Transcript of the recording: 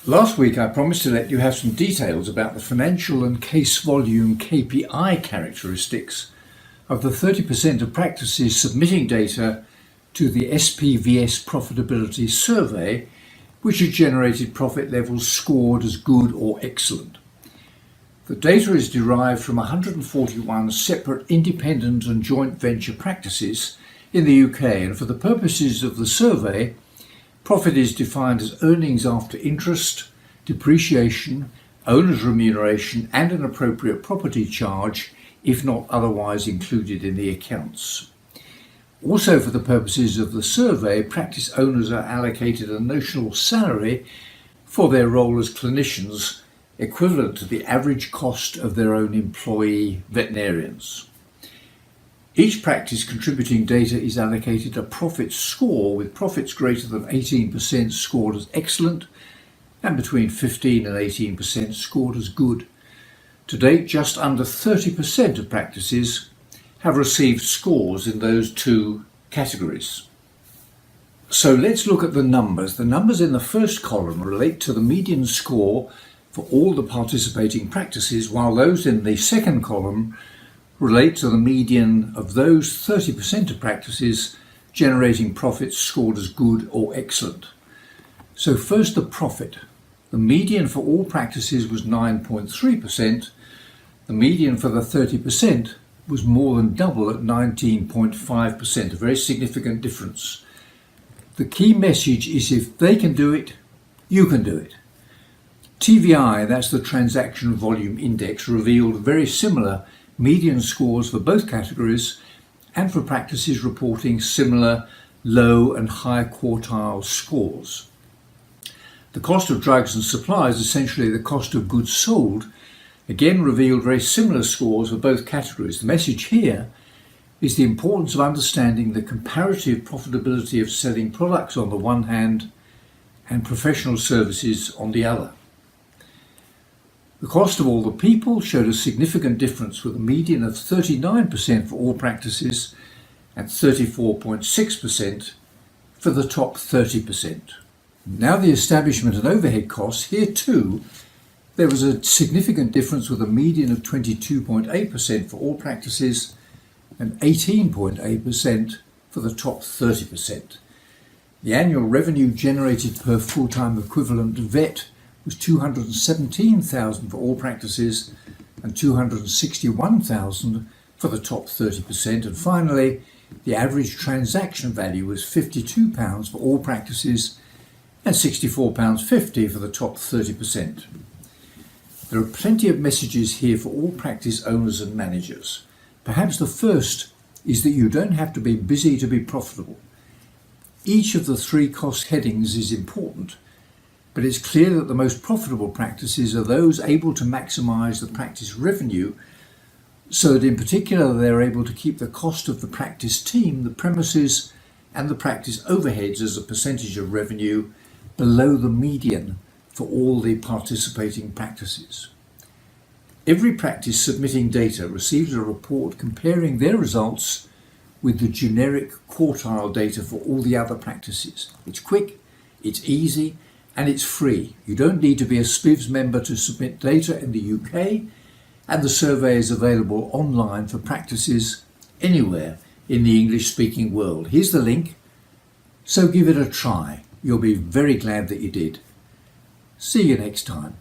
Last week I promised to let you have some details about the financial and case volume KPI characteristics of the 30% of practices submitting data to the SPVS profitability survey, which has generated profit levels scored as good or excellent. The data is derived from 141 separate independent and joint venture practices in the UK, and for the purposes of the survey, profit is defined as earnings after interest, depreciation, owner's remuneration and an appropriate property charge if not otherwise included in the accounts. Also, for the purposes of the survey, practice owners are allocated a notional salary for their role as clinicians equivalent to the average cost of their own employee veterinarians. Each practice contributing data is allocated a profit score, with profits greater than 18% scored as excellent and between 15 and 18% scored as good. To date, just under 30% of practices have received scores in those two categories. So let's look at the numbers. The numbers in the first column relate to the median score for all the participating practices, while those in the second column relate to the median of those 30% of practices generating profits scored as good or excellent. So first, the profit. The median for all practices was 9.3%. The median for the 30% was more than double at 19.5%, a very significant difference. The key message is if they can do it, you can do it. TVI, that's the Transaction Volume Index, revealed very similar median scores for both categories and for practices reporting similar low and high quartile scores. The cost of drugs and supplies, essentially the cost of goods sold, again revealed very similar scores for both categories. The message here is the importance of understanding the comparative profitability of selling products on the one hand and professional services on the other. The cost of all the people showed a significant difference, with a median of 39% for all practices and 34.6% for the top 30%. Now the establishment and overhead costs, here too there was a significant difference, with a median of 22.8% for all practices and 18.8% for the top 30%. The annual revenue generated per full-time equivalent vet was $217,000 for all practices and $261,000 for the top 30%. And finally, the average transaction value was £52 for all practices and £64.50 for the top 30%. There are plenty of messages here for all practice owners and managers. Perhaps the first is that you don't have to be busy to be profitable. Each of the three cost headings is important, but it's clear that the most profitable practices are those able to maximize the practice revenue, so that in particular they're able to keep the cost of the practice team, the premises and the practice overheads as a percentage of revenue below the median for all the participating practices. Every practice submitting data receives a report comparing their results with the generic quartile data for all the other practices. It's quick, it's easy, and it's free. You don't need to be a SPIVS member to submit data in the UK, and the survey is available online for practices anywhere in the English-speaking world. Here's the link, so give it a try. You'll be very glad that you did. See you next time.